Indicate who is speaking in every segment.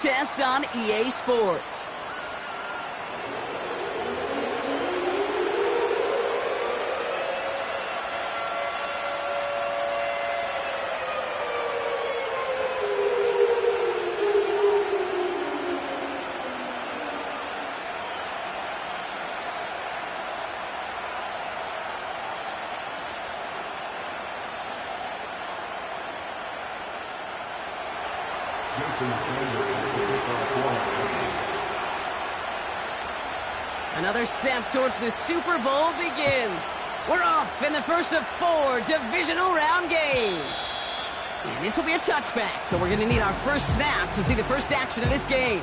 Speaker 1: Test on EA Sports. Another step towards the Super Bowl begins. We're off in the first of 4 divisional round games. And this will be a touchback, so we're going to need our first snap to see the first action of this game.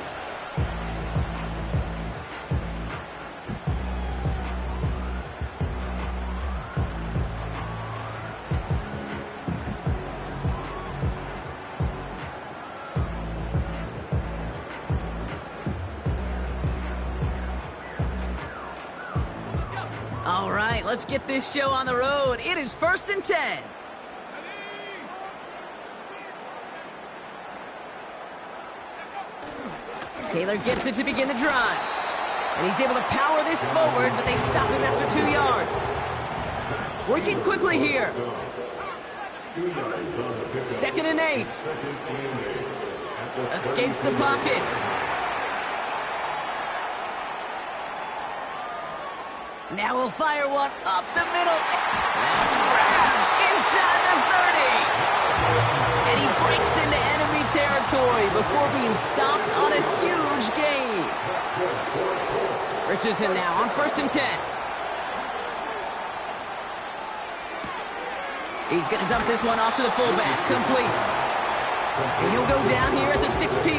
Speaker 1: All right, let's get this show on the road. It is 1st and 10. Taylor gets it to begin the drive. And he's able to power this forward, but they stop him after 2 yards. Working quickly here. 2nd and 8. Escapes the pocket. Now we'll fire one up the middle. That's grabbed inside the 30. And he breaks into enemy territory before being stopped on a huge gain. Richardson now on 1st and 10. He's going to dump this one off to the fullback. Complete. And he'll go down here at the 16.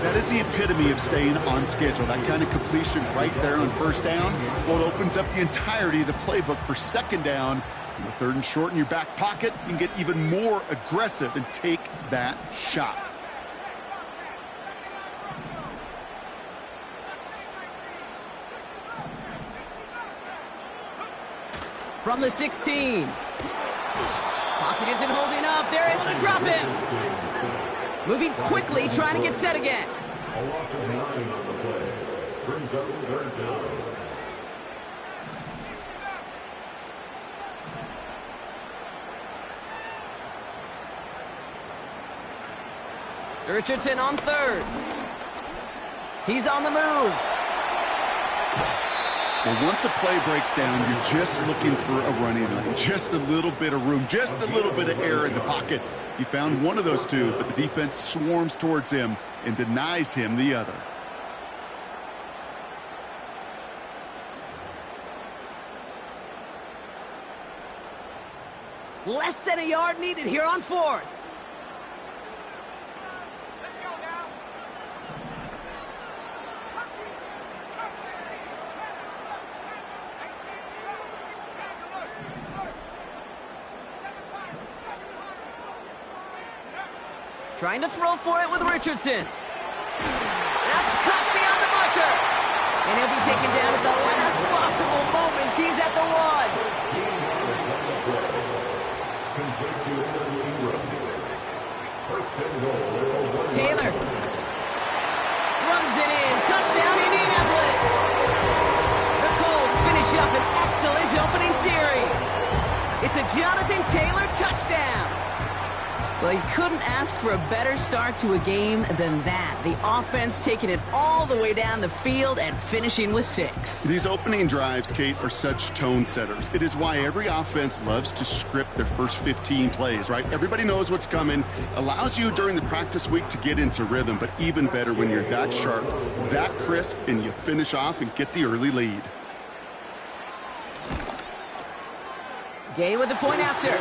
Speaker 2: That is the epitome of staying on schedule. That kind of completion right there on 1st down. Well, it opens up the entirety of the playbook for 2nd down. And with 3rd and short in your back pocket, you can get even more aggressive and take that shot.
Speaker 1: From the 16. Pocket isn't holding up. They're able to drop him. Moving quickly, trying to get set again.
Speaker 3: A loss of 9 on the play. Brings up 3rd down.
Speaker 1: Richardson on 3rd. He's on the move.
Speaker 2: Well, once a play breaks down, you're just looking for a running lane. Just a little bit of room, just a little bit of air in the pocket. He found one of those two, but the defense swarms towards him and denies him the other.
Speaker 1: Less than a yard needed here on 4th. Trying to throw for it with Richardson. That's cut beyond the marker. And he'll be taken down at the last possible moment. He's at the 1. Taylor runs it in. Touchdown, Indianapolis. The Colts finish up an excellent opening series. It's a Jonathan Taylor touchdown. Well, you couldn't ask for a better start to a game than that. The offense taking it all the way down the field and finishing with 6.
Speaker 2: These opening drives, Kate, are such tone setters. It is why every offense loves to script their first 15 plays, right? Everybody knows what's coming. Allows you during the practice week to get into rhythm, but even better when you're that sharp, that crisp, and you finish off and get the early lead.
Speaker 1: Gay with the point after.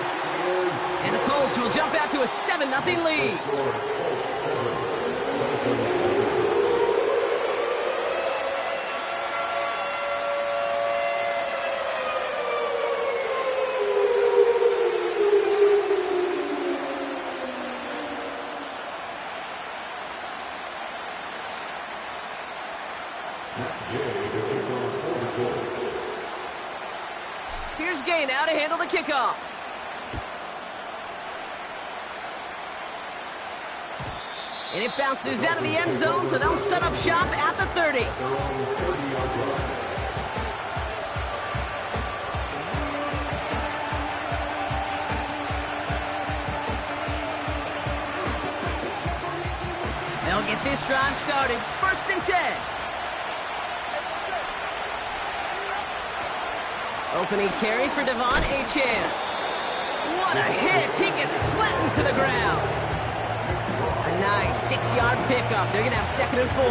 Speaker 1: And the Colts will jump out to a 7-0 lead. Here's Gay now to handle the kickoff. And it bounces out of the end zone, so they'll set up shop at the 30.
Speaker 3: Their own 30-yard line.
Speaker 1: They'll get this drive started. 1st and 10. Opening carry for Devon Achane. What a hit! He gets flattened to the ground. A nice 6-yard pickup. They're going to have 2nd and 4.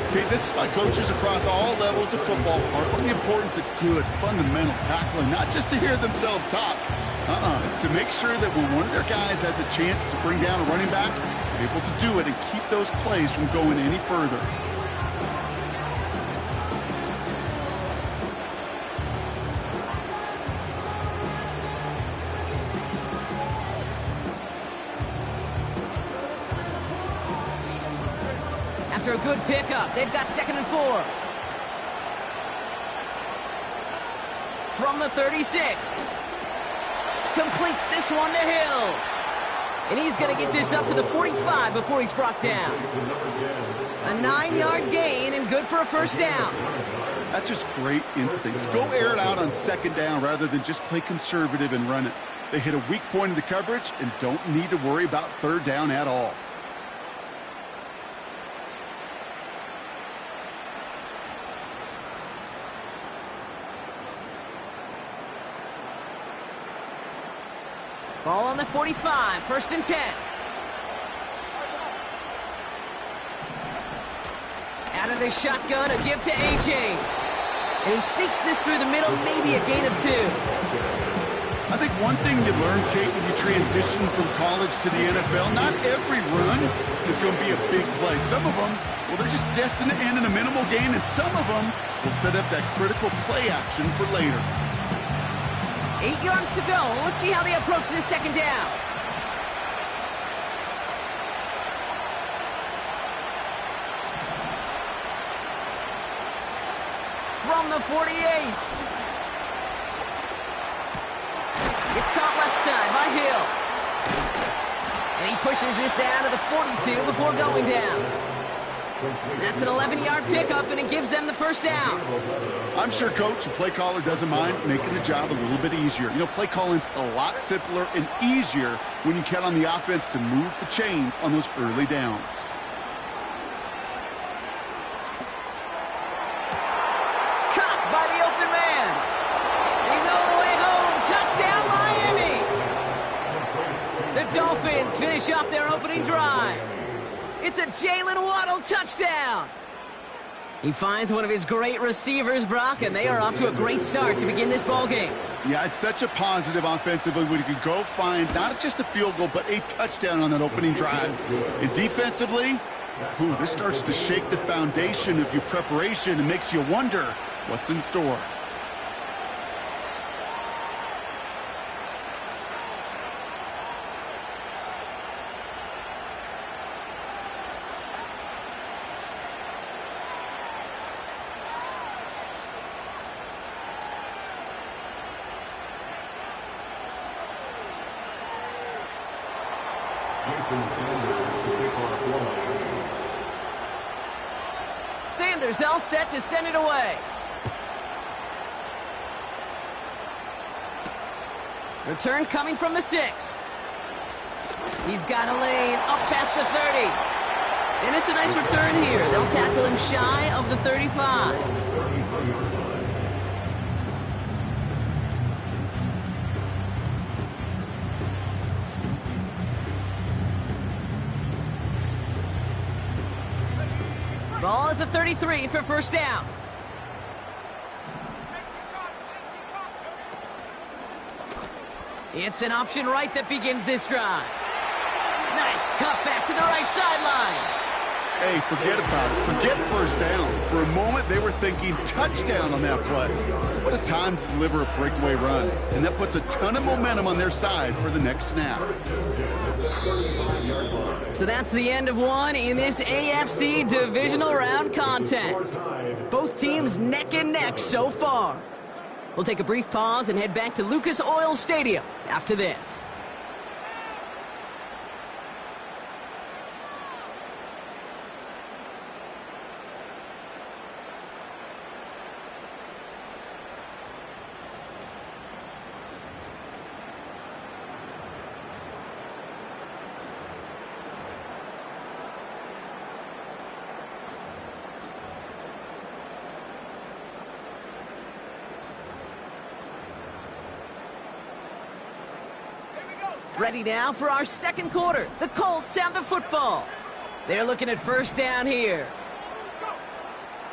Speaker 2: Okay, this is why coaches across all levels of football harp on the importance of good, fundamental tackling, not just to hear themselves talk. It's to make sure that when one of their guys has a chance to bring down a running back, they're able to do it and keep those plays from going any further.
Speaker 1: After a good pickup, they've got 2nd and 4. From the 36. Completes this one to Hill. And he's going to get this up to the 45 before he's brought down. A 9-yard gain and good for a 1st down.
Speaker 2: That's just great instincts. Go air it out on 2nd down rather than just play conservative and run it. They hit a weak point in the coverage and don't need to worry about 3rd down at all.
Speaker 1: Ball on the 45, 1st and 10. Out of the shotgun, a give to AJ. And he sneaks this through the middle, maybe a gain of 2.
Speaker 2: I think one thing you learn, Kate, when you transition from college to the NFL, not every run is going to be a big play. Some of them, well, they're just destined to end in a minimal gain, and some of them will set up that critical play action for later.
Speaker 1: 8 yards to go. Let's see how they approach this 2nd down. From the 48. It's caught left side by Hill. And he pushes this down to the 42 before going down. That's an 11-yard pickup, and it gives them the 1st down.
Speaker 2: I'm sure coach and play caller doesn't mind making the job a little bit easier. You know, play calling's a lot simpler and easier when you count on the offense to move the chains on those early downs.
Speaker 1: Caught by the open man. He's all the way home. Touchdown, Miami. The Dolphins finish off their opening drive. It's a Jalen Waddle touchdown. He finds one of his great receivers, Brock, and they are off to a great start to begin this ballgame.
Speaker 2: Yeah, it's such a positive offensively when you can go find not just a field goal, but a touchdown on that opening drive. And defensively, this starts to shake the foundation of your preparation and makes you wonder what's in store.
Speaker 1: Sanders all set to send it away. Return coming from the 6. He's got a lane up past the 30. And it's a nice return here. They'll tackle him shy of the 35. Ball at the 33 for 1st down. It's an option right that begins this drive. Nice cut back to the right sideline.
Speaker 2: Hey, forget about it. Forget 1st down. For a moment, they were thinking touchdown on that play. What a time to deliver a breakaway run. And that puts a ton of momentum on their side for the next snap.
Speaker 1: So that's the end of one in this AFC divisional round contest. Both teams neck and neck so far. We'll take a brief pause and head back to Lucas Oil Stadium after this. Ready now for our second quarter. The Colts have the football. They're looking at first down here.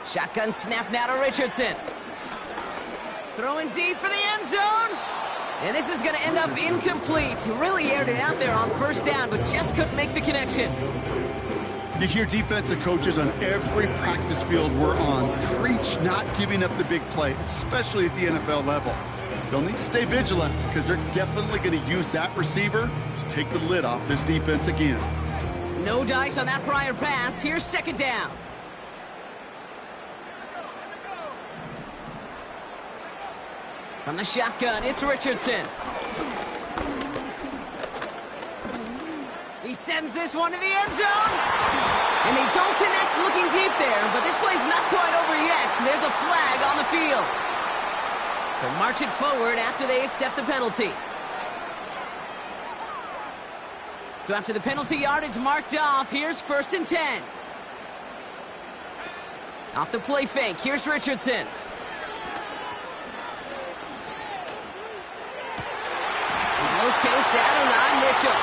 Speaker 1: Shotgun snap now to Richardson. Throwing deep for the end zone. And this is going to end up incomplete. He really aired it out there on first down, but just couldn't make the connection.
Speaker 2: You hear defensive coaches on every practice field we're on preach not giving up the big play, especially at the NFL level. They'll need to stay vigilant because they're definitely going to use that receiver to take the lid off this defense again.
Speaker 1: No dice on that prior pass. Here's second down. From the shotgun, it's Richardson. He sends this one to the end zone. And they don't connect looking deep there, but this play's not quite over yet, so there's a flag on the field. So march it forward after they accept the penalty. So after the penalty yardage marked off, here's 1st and 10. Off the play fake, here's Richardson. Locates Adonai Mitchell.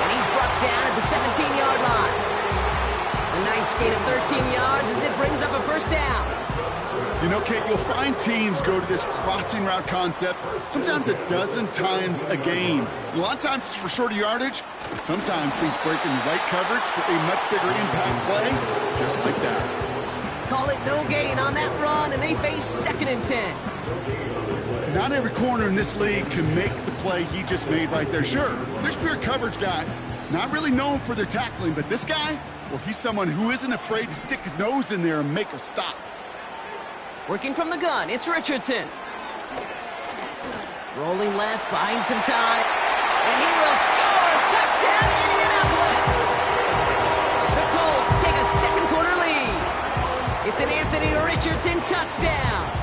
Speaker 1: And he's brought down at the 17-yard line. A nice gain of 13 yards as it brings up a first down.
Speaker 2: You know, Kate, you'll find teams go to this crossing route concept sometimes a dozen times a game. A lot of times it's for shorter yardage, and sometimes things break in the right coverage for a much bigger impact play, just like that.
Speaker 1: Call it no gain on that run, and they face 2nd and 10.
Speaker 2: Not every corner in this league can make the play he just made right there. Sure, there's pure coverage guys, not really known for their tackling, but this guy, well, he's someone who isn't afraid to stick his nose in there and make a stop.
Speaker 1: Working from the gun, it's Richardson. Rolling left, buying some time, and he will score! Touchdown, Indianapolis! The Colts take a second quarter lead. It's an Anthony Richardson touchdown.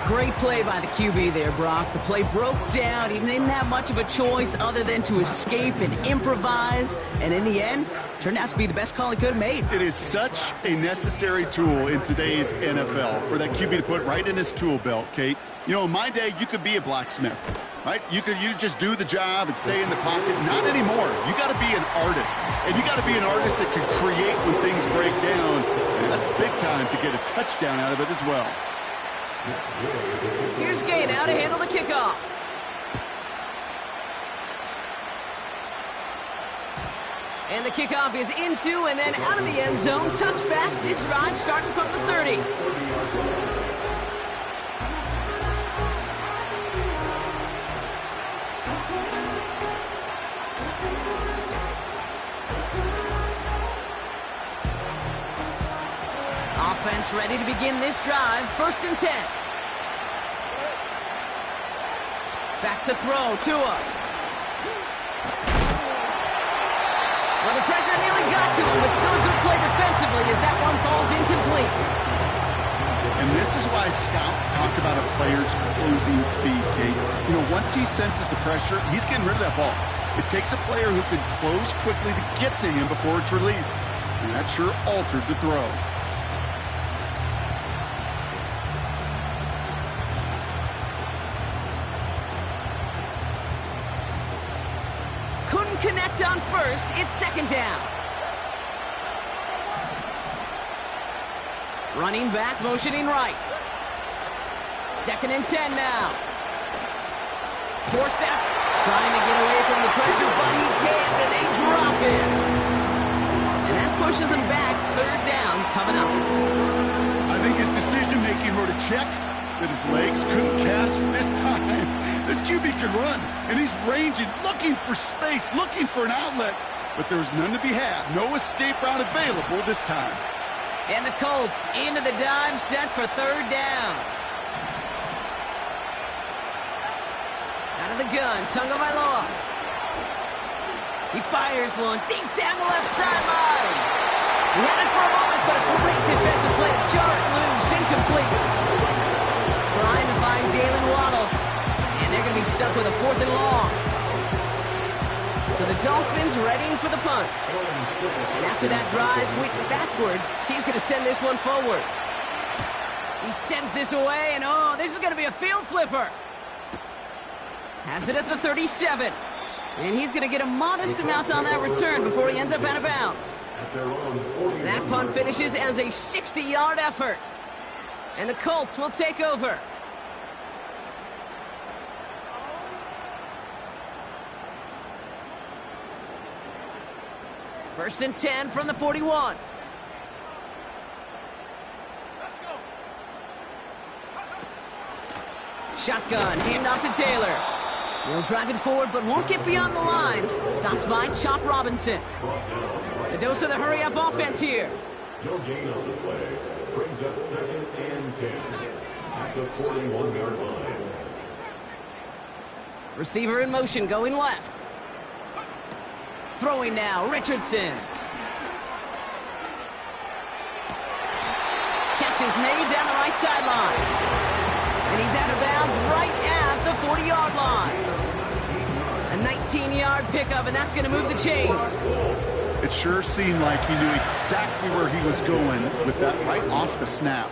Speaker 1: Great play by the QB there, Brock. The play broke down. He didn't have much of a choice other than to escape and improvise. And in the end, turned out to be the best call he could have made.
Speaker 2: It is such a necessary tool in today's NFL for that QB to put right in his tool belt, Kate. You know, in my day, you could be a blacksmith, right? You just do the job and stay in the pocket. Not anymore. You got to be an artist. And you got to be an artist that can create when things break down. And that's big time to get a touchdown out of it as well.
Speaker 1: Here's Gay now to handle the kickoff. And the kickoff is into and then out of the end zone. Touchback. This drive starting from the 30. Offense ready to begin this drive. 1st and 10. Back to throw. Tua. Well, the pressure nearly got to him, but still a good play defensively as that one falls incomplete.
Speaker 2: And this is why scouts talk about a player's closing speed, Kate. You know, once he senses the pressure, he's getting rid of that ball. It takes a player who can close quickly to get to him before it's released. And that sure altered the throw.
Speaker 1: Couldn't connect on first. It's 2nd down. Running back, motioning right. 2nd and 10 now. Forced out. Trying to get away from the pressure, but he can't, and they drop him. And that pushes him back. 3rd down coming up.
Speaker 2: I think his decision-making wrote a check that his legs couldn't catch this time. This QB can run, and he's ranging, looking for space, looking for an outlet. But there was none to be had. No escape route available this time.
Speaker 1: And the Colts into the dive set for 3rd down. Out of the gun, Tagovailoa. He fires one deep down the left sideline. He had it for a moment, but a great defensive play to jar it loose, incomplete. Trying to find Jalen Waddle. And they're going to be stuck with a 4th and long. So the Dolphins readying for the punt. And after that drive went backwards, he's going to send this one forward. He sends this away, and oh, this is going to be a field flipper. Has it at the 37. And he's going to get a modest amount on that return before he ends up out of bounds. That punt finishes as a 60-yard effort. And the Colts will take over. First and 10 from the 41. Shotgun, handoff to Taylor. He'll drive it forward, but won't get beyond the line. Stops by Chop Robinson. A dose of the hurry-up offense here.
Speaker 3: No gain on the play. Brings up 2nd and 10 at the 41-yard line.
Speaker 1: Receiver in motion, going left. Throwing now, Richardson. Catch is made down the right sideline. And he's out of bounds right at the 40-yard line. A 19-yard pickup, and that's going to move the chains.
Speaker 2: It sure seemed like he knew exactly where he was going with that right off the snap.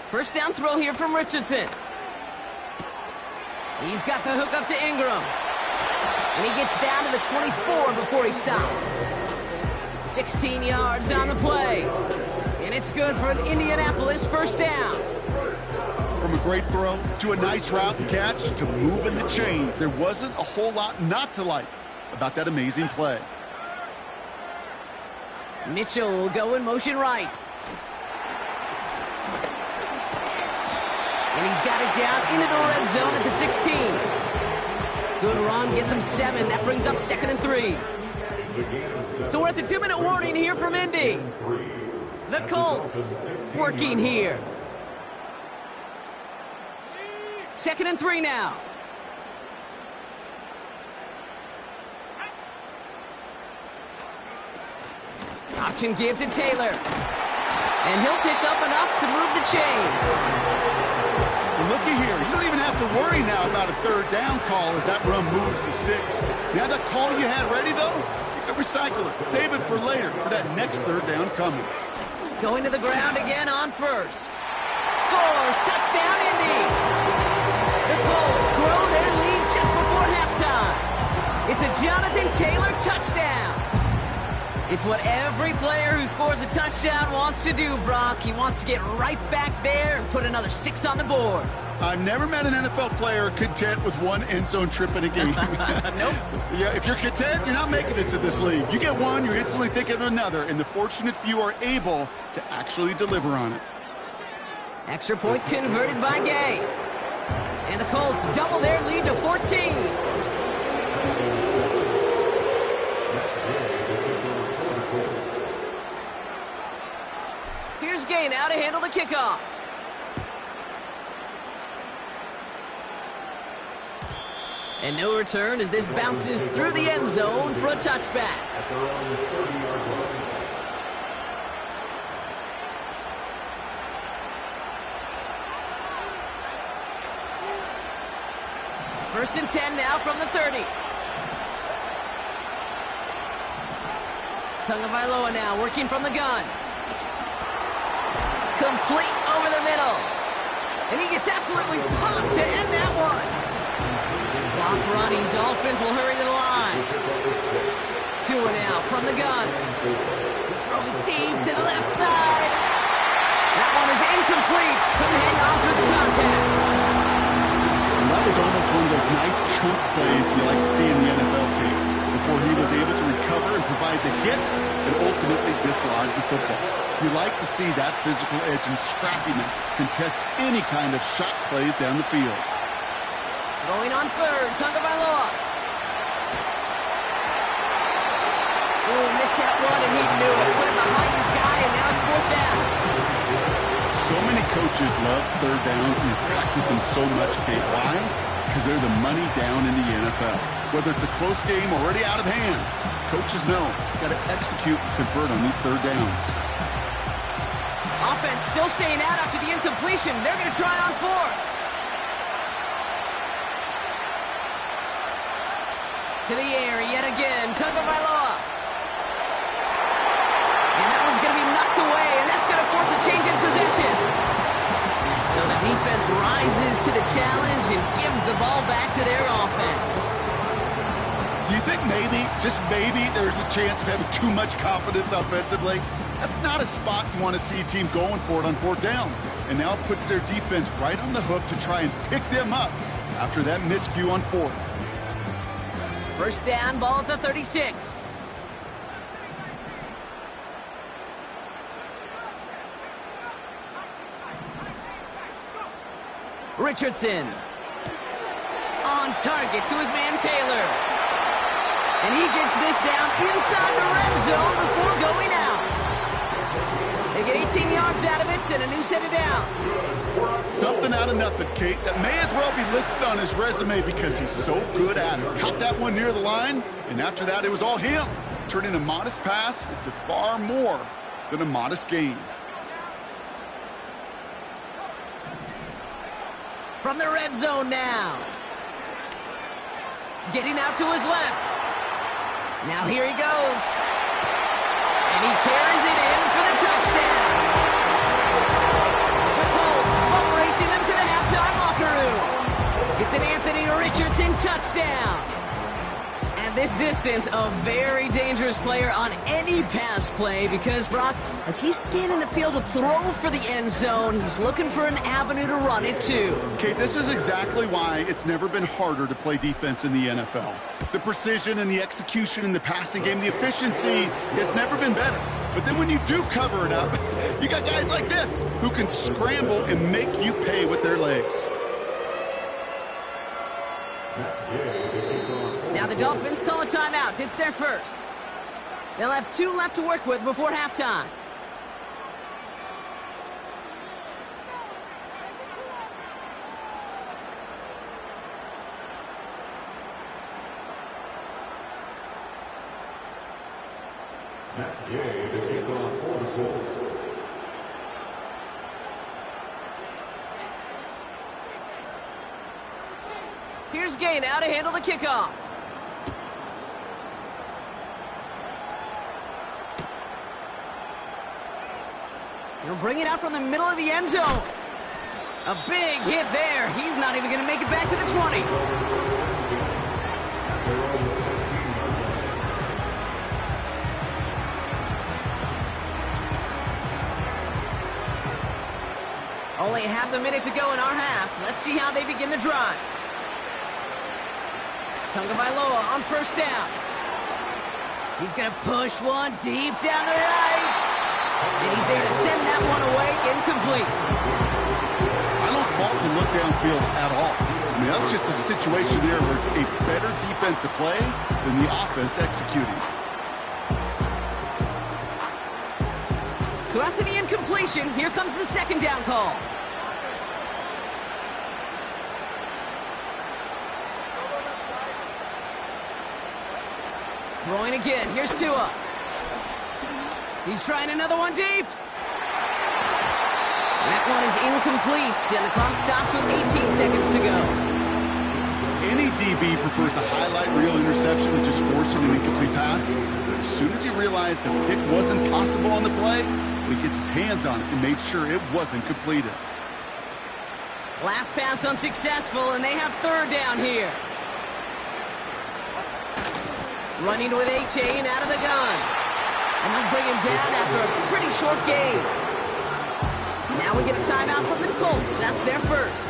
Speaker 1: First down throw here from Richardson. He's got the hook up to Ingram. And he gets down to the 24 before he stopped. 16 yards on the play. And it's good for an Indianapolis first down.
Speaker 2: From a great throw to a nice route and catch to moving the chains, there wasn't a whole lot not to like about that amazing play.
Speaker 1: Mitchell will go in motion right. And he's got it down into the red zone at the 16. Good run, gets him 7. That brings up 2nd and 3. So we're at the 2-minute warning here from Indy. The Colts working here. 2nd and 3 now. Option give to Taylor. And he'll pick up enough to move the chains.
Speaker 2: Looky here, you don't even have to worry now about a 3rd down call as that run moves the sticks. Now that call you had ready, though, you can recycle it. Save it for later for that next 3rd down coming.
Speaker 1: Going to the ground again on first. Scores, touchdown Indy. The Colts grow their lead just before halftime. It's a Jonathan Taylor touchdown. It's what every player who scores a touchdown wants to do, Brock. He wants to get right back there and put another 6 on the board.
Speaker 2: I've never met an NFL player content with one end zone trip in a game.
Speaker 1: Nope.
Speaker 2: Yeah, if you're content, you're not making it to this league. You get one, you're instantly thinking of another, and the fortunate few are able to actually deliver on it.
Speaker 1: Extra point converted by Gay. And the Colts double their lead to 14. Here's Gay now to handle the kickoff. And no return as this bounces through the end zone for a touchback. First and 10 now from the 30. Tagovailoa now working from the gun. Complete over the middle. And he gets absolutely popped to end that one. Clock running. Dolphins will hurry to the line. Tua now from the gun. He's throwing deep to the left side. That one is incomplete. Couldn't hang on through the contact.
Speaker 2: And that was almost one of those nice chunk plays you like to see in the NFL game before he was able to recover and provide the hit and ultimately dislodge the football. You like to see that physical edge and scrappiness to contest any kind of shot plays down the field.
Speaker 1: Throwing on third, Tagovailoa. Oh, missed that one, and he knew it. Put it behind his guy, and now it's 4th down.
Speaker 2: So many coaches love 3rd downs and they practice them so much, Kate. Why? Because they're the money down in the NFL. Whether it's a close game already out of hand, coaches know you've got to execute and convert on these 3rd downs.
Speaker 1: Offense still staying out after the incompletion. They're going to try on 4th. To the air yet again, Tagovailoa. And that one's going to be knocked away, and that's going to force a change in possession. So the defense rises to the challenge and gives the ball back to their offense.
Speaker 2: Do you think maybe, just maybe, there's a chance of having too much confidence offensively? That's not a spot you want to see a team going for it on fourth down. And now it puts their defense right on the hook to try and pick them up after that miscue on fourth.
Speaker 1: First down, ball at the 36. Richardson. On target to his man Taylor. And he gets this down inside the red zone before going out. They get 18 yards out of it and a new set of downs.
Speaker 2: Something out of nothing, Kate. That may as well be listed on his resume because he's so good at it. Caught that one near the line, and after that, it was all him. Turning a modest pass into far more than a modest gain.
Speaker 1: From the red zone now. Getting out to his left. Now here he goes. And he carries it in for the touchdown. The Colts ball racing them to the halftime locker room. It's an Anthony Richardson touchdown. At this distance, a very dangerous player on any pass play because, Brock, as he's scanning the field to throw for the end zone, he's looking for an avenue to run it to.
Speaker 2: Kate, this is exactly why it's never been harder to play defense in the NFL. The precision and the execution in the passing game, the efficiency has never been better. But then when you do cover it up, you got guys like this who can scramble and make you pay with their legs.
Speaker 1: Now the Dolphins call a timeout. It's their first. They'll have 2 left to work with before halftime.
Speaker 3: Matt Gay to kick off for the Colts.
Speaker 1: Here's Gay now to handle the kickoff. He'll bring it out from the middle of the end zone. A big hit there. He's not even going to make it back to the 20. Only half a minute to go in our half. Let's see how they begin the drive. Tagovailoa on first down. He's going to push one deep down the right. And he's there to send that one away, incomplete.
Speaker 2: I don't fault the look downfield at all. I mean, that's just a situation there where it's a better defensive play than the offense executing.
Speaker 1: So after the incompletion, here comes the second down call. Throwing again. Here's Tua. He's trying another one deep. That one is incomplete, and the clock stops with 18 seconds to go.
Speaker 2: Any DB prefers a highlight reel interception to just forcing an incomplete pass. But as soon as he realized a pick wasn't possible on the play, he gets his hands on it and made sure it wasn't completed.
Speaker 1: Last pass unsuccessful, and they have third down here. Running with A-Chain out of the gun. And they'll bring him down after a pretty short game. Now we get a timeout from the Colts. That's their first.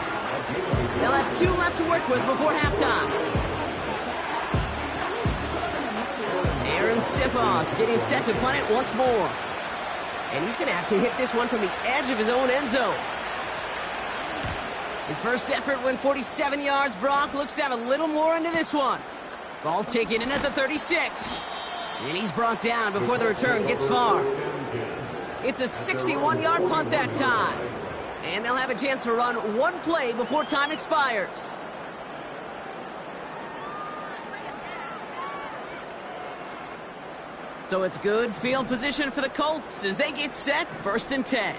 Speaker 1: They'll have 2 left to work with before halftime. Aaron Sifos getting set to punt it once more. And he's going to have to hit this one from the edge of his own end zone. His first effort went 47 yards. Brock looks to have a little more into this one. Ball taken in at the 36. And he's brought down before the return gets far. It's a 61-yard punt that time. And they'll have a chance to run one play before time expires. So it's good field position for the Colts as they get set, 1st and 10.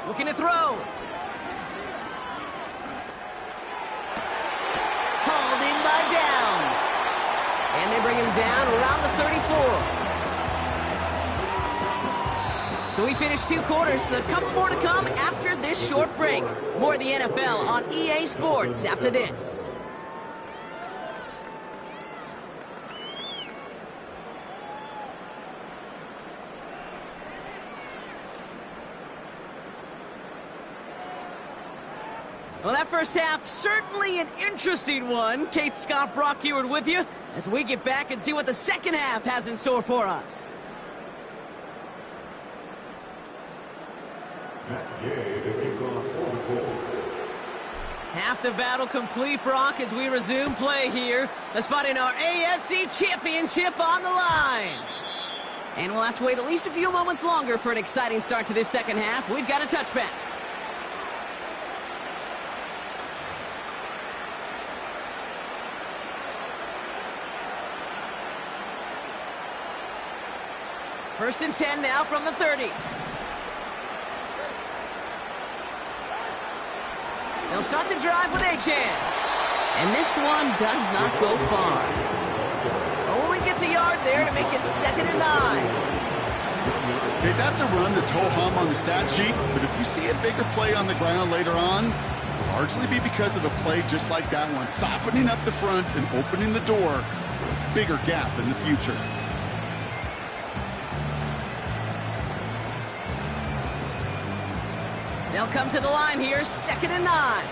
Speaker 1: Looking to throw. Hauled in by Downs. bring him down around the 34. So we finished 2 quarters. A couple more to come after this short break. More of the NFL on EA Sports after this. Well, that first half, certainly an interesting one. Kate, Scott, Brock Eward with you as we get back and see what the second half has in store for us. Half the battle complete, Brock, as we resume play here. A spot in our AFC Championship on the line. And we'll have to wait at least a few moments longer for an exciting start to this second half. We've got a touchback. First and 10 now from the 30. They'll start the drive with Achan. And this one does not go far. Only gets a yard there to make it 2nd and 9.
Speaker 2: Okay, that's a run that's ho-hum on the stat sheet, but if you see a bigger play on the ground later on, it'll largely be because of a play just like that one, softening up the front and opening the door for a bigger gap in the future.
Speaker 1: They'll come to the line here, 2nd and 9.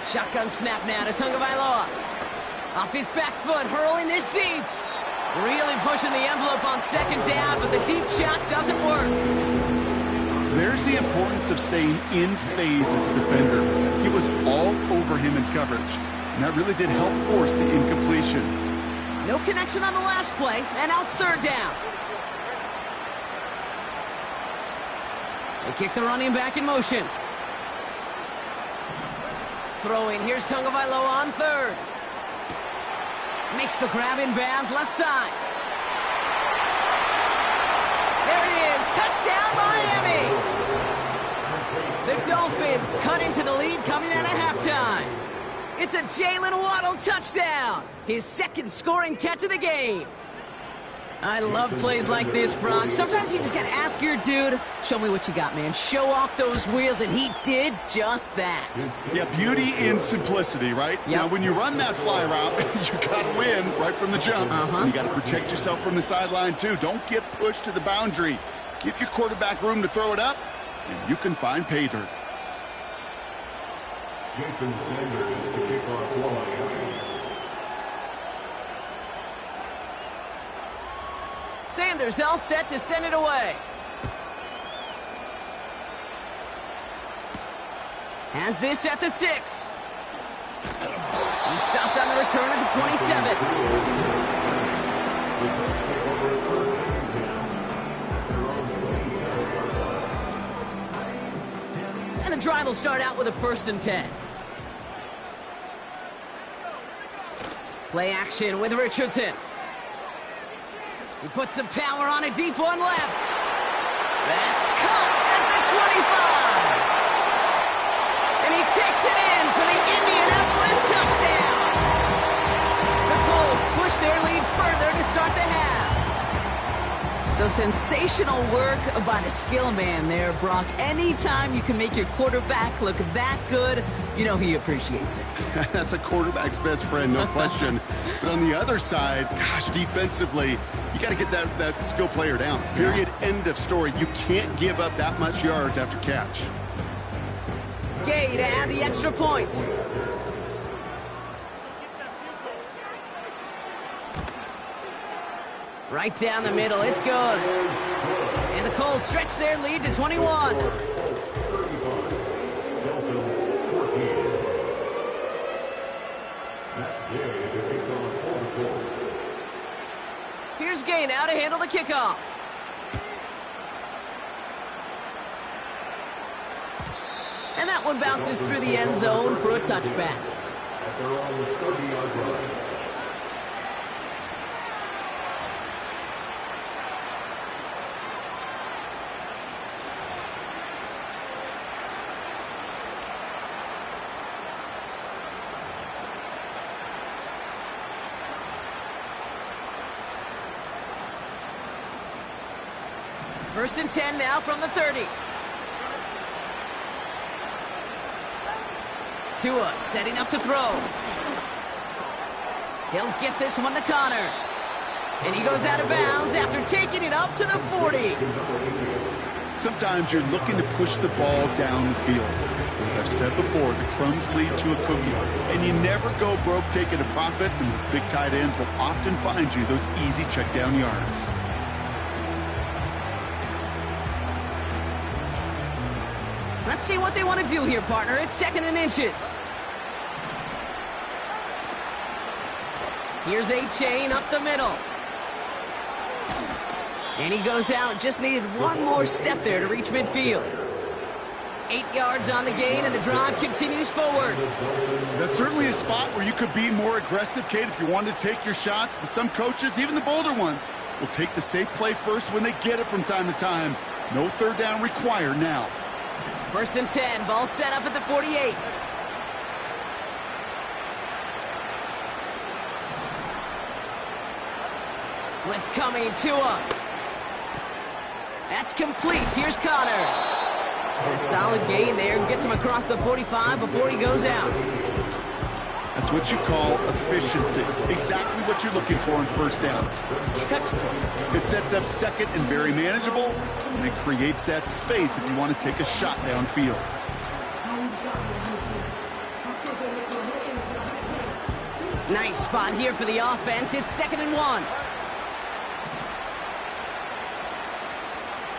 Speaker 1: Shotgun snap now to Tagovailoa. Off his back foot, hurling this deep. Really pushing the envelope on 2nd down, but the deep shot doesn't work.
Speaker 2: There's the importance of staying in phase as a defender. He was all over him in coverage, and that really did help force the incompletion.
Speaker 1: No connection on the last play, and now it's 3rd down. They kick the running back in motion. Throwing, here's Tagovailoa on 3rd. Makes the grab in bounds, left side. There it is, touchdown Miami! The Dolphins cut into the lead coming out of halftime. It's a Jalen Waddle touchdown, his 2nd scoring catch of the game. I love plays like this, Brock. Sometimes you just got to ask your dude, show me what you got, man. Show off those wheels, and he did just that.
Speaker 2: Yeah, beauty in simplicity, right?
Speaker 1: Yep.
Speaker 2: Now, when you run that fly route, you got to win right from the jump. And you got to protect yourself from the sideline, too. Don't get pushed to the boundary. Give your quarterback room to throw it up, and you can find pay dirt.
Speaker 3: Jason Sanders to kick off for Miami.
Speaker 1: Sanders all set to send it away. Has this at the 6. He stopped on the return at the 27. And the drive will start out with a 1st and 10. Play action with Richardson. He puts some power on a deep one left. That's caught at the 25. And he takes it in for the Indianapolis touchdown. The Colts push their lead further to start the half. So sensational work by the skill man there, Brock. Anytime you can make your quarterback look that good, you know he appreciates it.
Speaker 2: That's a quarterback's best friend, no question. But on the other side, gosh, defensively, you got to get that skill player down. Period. End of story. You can't give up that much yards after catch.
Speaker 1: Gay to add the extra point. Right down the middle, it's good. And the Colts stretch their lead to 21. Here's Gay now to handle the kickoff. And that one bounces through the end zone for a touchback. First and 10 now from the 30. Tua setting up to throw. He'll get this one to Connor. And he goes out of bounds after taking it up to the 40.
Speaker 2: Sometimes you're looking to push the ball down the field. As I've said before, the crumbs lead to a cookie. And you never go broke taking a profit, and those big tight ends will often find you those easy check down yards.
Speaker 1: Let's see what they want to do here, partner. It's 2nd and inches. Here's A-Chain up the middle. And he goes out. Just needed one more step there to reach midfield. 8 yards on the gain, and the drive continues forward.
Speaker 2: That's certainly a spot where you could be more aggressive, Kate, if you wanted to take your shots. But some coaches, even the bolder ones, will take the safe play first when they get it from time to time. No third down required now.
Speaker 1: First and 10, ball set up at the 48. Blitz coming, Tua. That's complete. Here's Connor. And a solid gain there. Gets him across the 45 before he goes out.
Speaker 2: That's what you call efficiency. Exactly what you're looking for on first down. Textbook. It sets up second and very manageable, and it creates that space if you want to take a shot downfield.
Speaker 1: Nice spot here for the offense. It's 2nd and 1.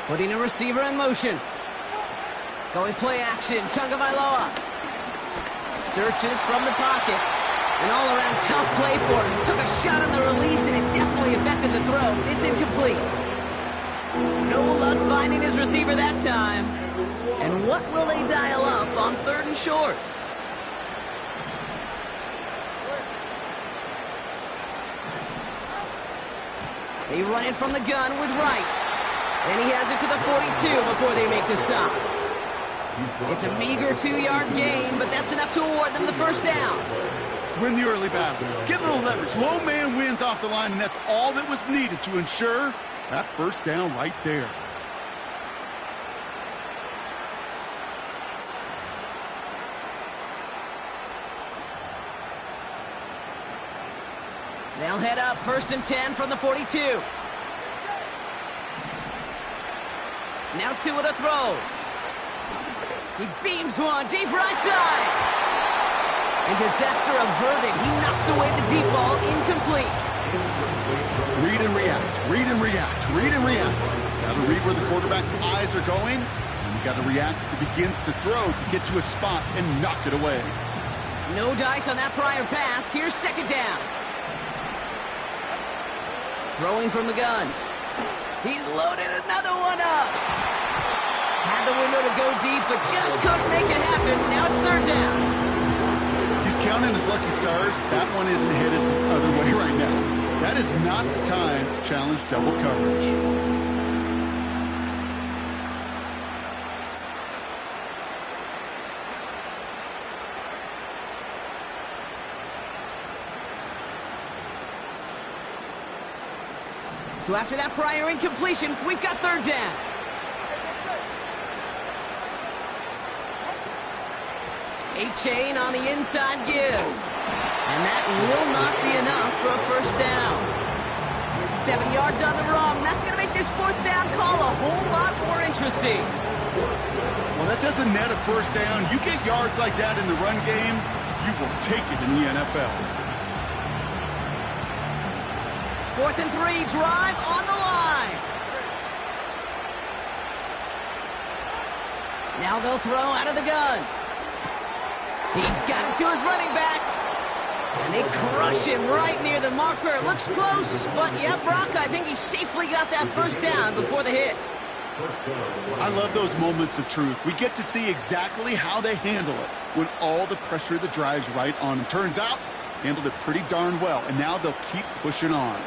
Speaker 1: Putting a receiver in motion. Going play action. Tagovailoa searches from the pocket. An all-around tough play for him. He took a shot on the release, and it definitely affected the throw. It's incomplete. No luck finding his receiver that time. And what will they dial up on 3rd and short? They run it from the gun with Wright. And he has it to the 42 before they make the stop. It's a meager 2-yard gain, but that's enough to award them the first down.
Speaker 2: Win the early battle. Get a little leverage. Low man wins off the line, and that's all that was needed to ensure that first down right there.
Speaker 1: They'll head up 1st and 10 from the 42. Now Tua to throw. He beams one deep right side. And disaster averted. He knocks away the deep ball, incomplete.
Speaker 2: Read and react, read and react, read and react. Got to read where the quarterback's eyes are going, and you got to react as he begins to throw to get to a spot and knock it away.
Speaker 1: No dice on that prior pass. Here's 2nd down. Throwing from the gun. He's loaded another one up. Had the window to go deep, but just couldn't make it happen. Now it's 3rd down.
Speaker 2: He's counting his lucky stars. That one isn't headed the other way right now. That is not the time to challenge double coverage.
Speaker 1: So after that prior incompletion, we've got 3rd down. A-Chain on the inside give. And that will not be enough for a first down. 7 yards on the run. That's going to make this 4th down call a whole lot more interesting.
Speaker 2: Well, that doesn't net a first down. You get yards like that in the run game, you will take it in the NFL.
Speaker 1: 4th and 3, drive on the line. Now they'll throw out of the gun. He's got it to his running back. And they crush him right near the marker. Looks close, but yeah, Brock, I think he safely got that first down before the hit.
Speaker 2: I love those moments of truth. We get to see exactly how they handle it when all the pressure that drives right on them. Turns out, handled it pretty darn well, and now they'll keep pushing on.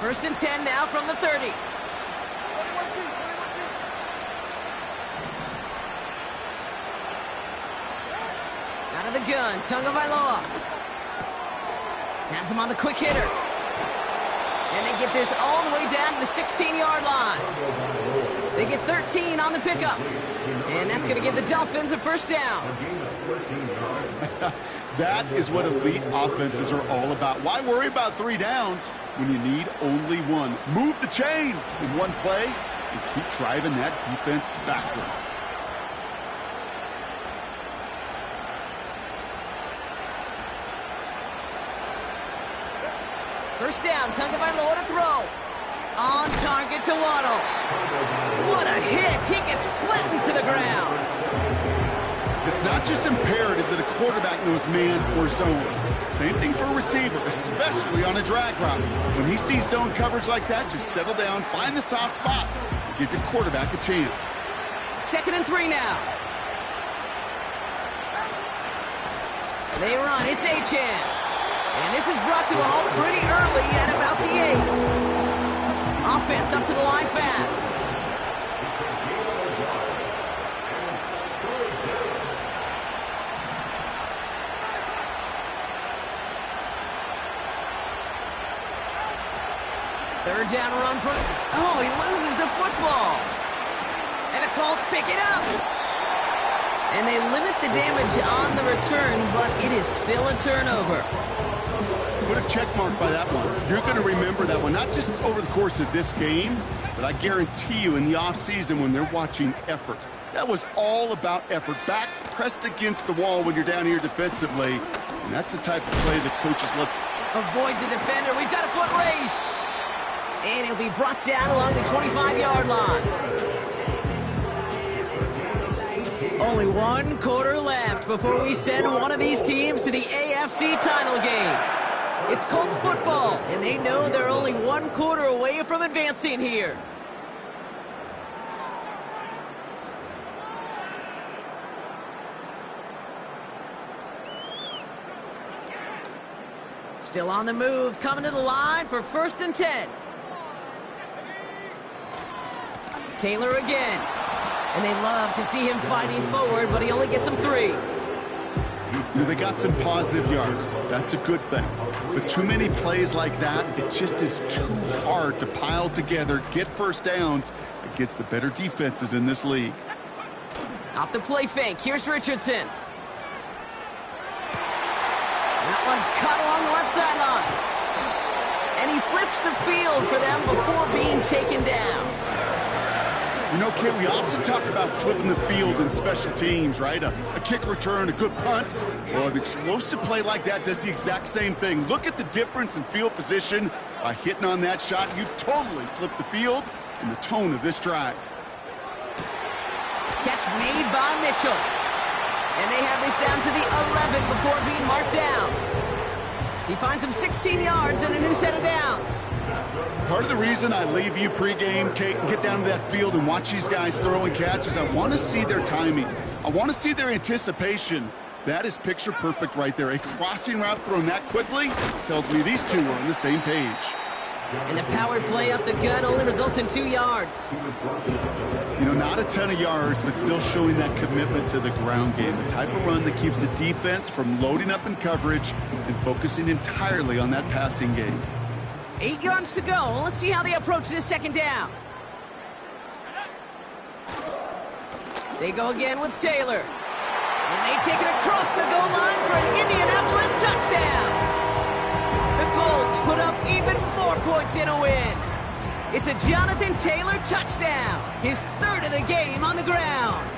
Speaker 1: 1st and 10 now from the 30. Out of the gun, Tagovailoa. Has him on the quick hitter. And they get this all the way down to the 16-yard line. They get 13 on the pickup. And that's going to give the Dolphins a first down.
Speaker 2: That is what elite offenses are all about. Why worry about 3 downs when you need only one? Move the chains in one play and keep driving that defense backwards.
Speaker 1: First down, Tagovailoa to throw. On target to Waddle. What a hit! He gets flattened to the ground.
Speaker 2: It's not just imperative that a quarterback knows man or zone. Same thing for a receiver, especially on a drag route. When he sees zone coverage like that, just settle down, find the soft spot, and give your quarterback a chance.
Speaker 1: 2nd and 3 now. They run. It's Achane. And this is brought to a halt pretty early at about the 8. Offense up to the line fast. Third down run for... Oh, he loses the football. And the Colts pick it up. And they limit the damage on the return, but it is still a turnover.
Speaker 2: Put a check mark by that one. You're going to remember that one, not just over the course of this game, but I guarantee you in the offseason when they're watching effort. That was all about effort. Backs pressed against the wall when you're down here defensively. And that's the type of play that coaches love.
Speaker 1: Avoids a defender. We've got a foot race. And he'll be brought down along the 25-yard line. Only 1 quarter left before we send one of these teams to the AFC title game. It's Colts football, and they know they're only 1 quarter away from advancing here. Still on the move, coming to the line for 1st and 10. Taylor again. And they love to see him fighting forward, but he only gets them 3.
Speaker 2: They got some positive yards. That's a good thing. But too many plays like that, it just is too hard to pile together, get first downs against the better defenses in this league.
Speaker 1: Off the play fake. Here's Richardson. That one's caught along the left sideline. And he flips the field for them before being taken down.
Speaker 2: You know, Kit, we often talk about flipping the field in special teams, right? A kick return, a good punt. Well, an explosive play like that does the exact same thing. Look at the difference in field position by hitting on that shot. You've totally flipped the field and the tone of this drive.
Speaker 1: Catch made by Mitchell. And they have this down to the 11 before being marked down. He finds him 16 yards and a new set of downs.
Speaker 2: Part of the reason I leave you pregame, Kate, and get down to that field and watch these guys throw and catch is I want to see their timing. I want to see their anticipation. That is picture perfect right there. A crossing route thrown that quickly tells me these two are on the same page.
Speaker 1: And the powered play up the gut only results in 2 yards.
Speaker 2: You know, not a ton of yards, but still showing that commitment to the ground game. The type of run that keeps the defense from loading up in coverage and focusing entirely on that passing game.
Speaker 1: 8 yards to go. Let's see how they approach this 2nd down. They go again with Taylor. And they take it across the goal line for an Indianapolis touchdown. The Colts put up even more points in a win. It's a Jonathan Taylor touchdown. His 3rd of the game on the ground.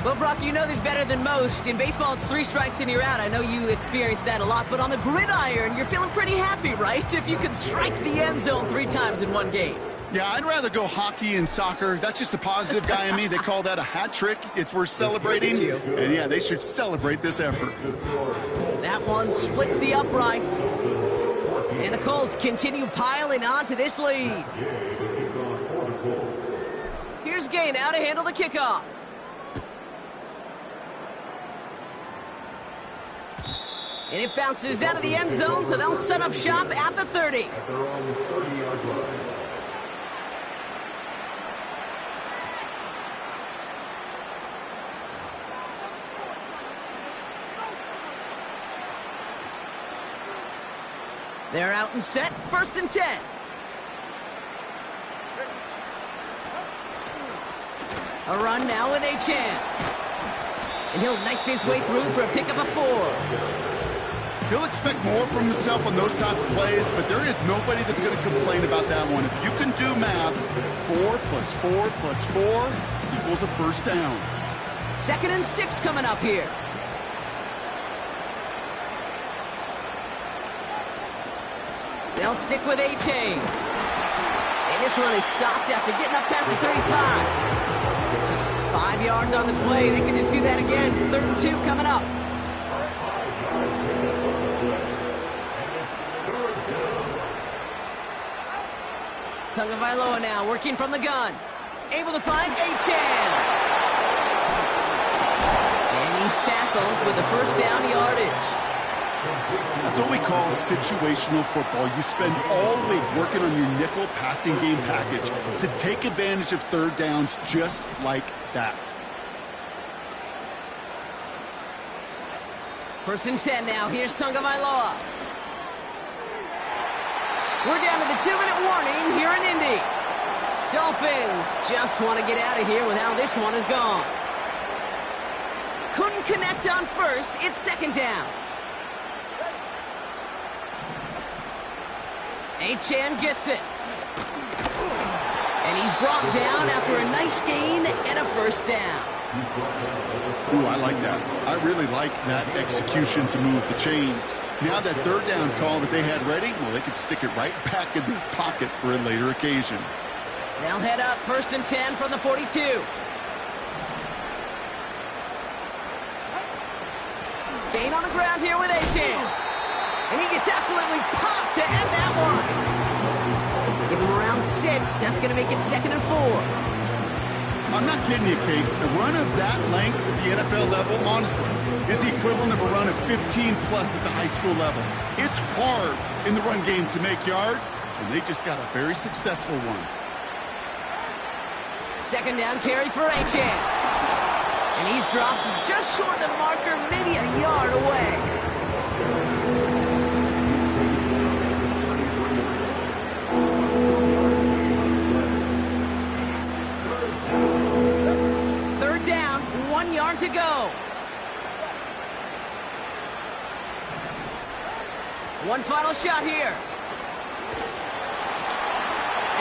Speaker 1: Well, Brock, you know this better than most. In baseball, it's 3 strikes and you're out. I know you experienced that a lot, but on the gridiron, you're feeling pretty happy, right? If you could strike the end zone 3 times in one game.
Speaker 2: Yeah, I'd rather go hockey and soccer. That's just the positive guy in me. They call that a hat trick. It's worth celebrating. And yeah, they should celebrate this effort.
Speaker 1: That one splits the uprights. And the Colts continue piling on to this lead. Here's Gay now to handle the kickoff. And it bounces out of the end zone, so they'll set up shop at the 30. They're out and set, 1st and 10. A run now with Achan. And he'll knife his way through for a pickup of 4.
Speaker 2: He'll expect more from himself on those type of plays, but there is nobody that's going to complain about that one. If you can do math, 4 plus 4 plus 4 equals a 1st down.
Speaker 1: 2nd and 6 coming up here. They'll stick with Achan. And this one is stopped after getting up past the 35. 5 yards on the play. They can just do that again. 3rd and 2 coming up. Tagovailoa now working from the gun. Able to find Achan. And he's tackled with the 1st down yardage.
Speaker 2: That's what we call situational football. You spend all week working on your nickel passing game package to take advantage of 3rd downs just like that.
Speaker 1: 1st and 10 now. Here's Tagovailoa. We're down to the 2-minute warning here in Indy. Dolphins just want to get out of here with how this one is gone. Couldn't connect on 1st. It's 2nd down. Achan gets it. And he's brought down after a nice gain and a 1st down.
Speaker 2: Ooh, I like that. I really like that execution to move the chains. Now that 3rd down call that they had ready, well, they could stick it right back in the pocket for a later occasion.
Speaker 1: They'll head up 1st and 10 from the 42. Staying on the ground here with Achan. And he gets absolutely popped to end that one. Give him around 6. That's going to make it 2nd and 4.
Speaker 2: I'm not kidding you, Kate. A run of that length at the NFL level, honestly, is the equivalent of a run of 15-plus at the high school level. It's hard in the run game to make yards, and they just got a very successful one.
Speaker 1: 2nd down carry for Achan. And he's dropped just short of the marker, maybe a yard away. To go. One final shot here.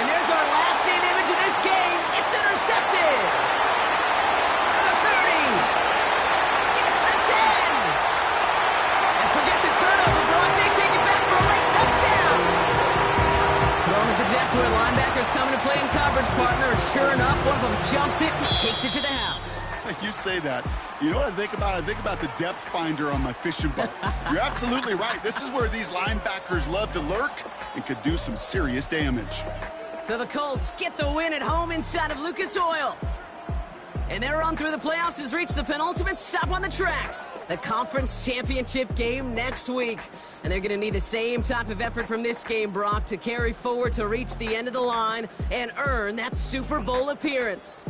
Speaker 1: And there's our last in image of this game. It's intercepted. The 30. It's the 10. And forget the turnover, Brock. They take it back for a late touchdown. Thrown at the depth where linebackers coming to play in coverage, partner. And sure enough, one of them jumps it and takes it to the house.
Speaker 2: You say that. You know what I think about? I think about the depth finder on my fishing boat. You're absolutely right. This is where these linebackers love to lurk and could do some serious damage.
Speaker 1: So the Colts get the win at home inside of Lucas Oil. And their run through the playoffs has reached the penultimate stop on the tracks. The conference championship game next week. And they're going to need the same type of effort from this game, Brock, to carry forward to reach the end of the line and earn that Super Bowl appearance.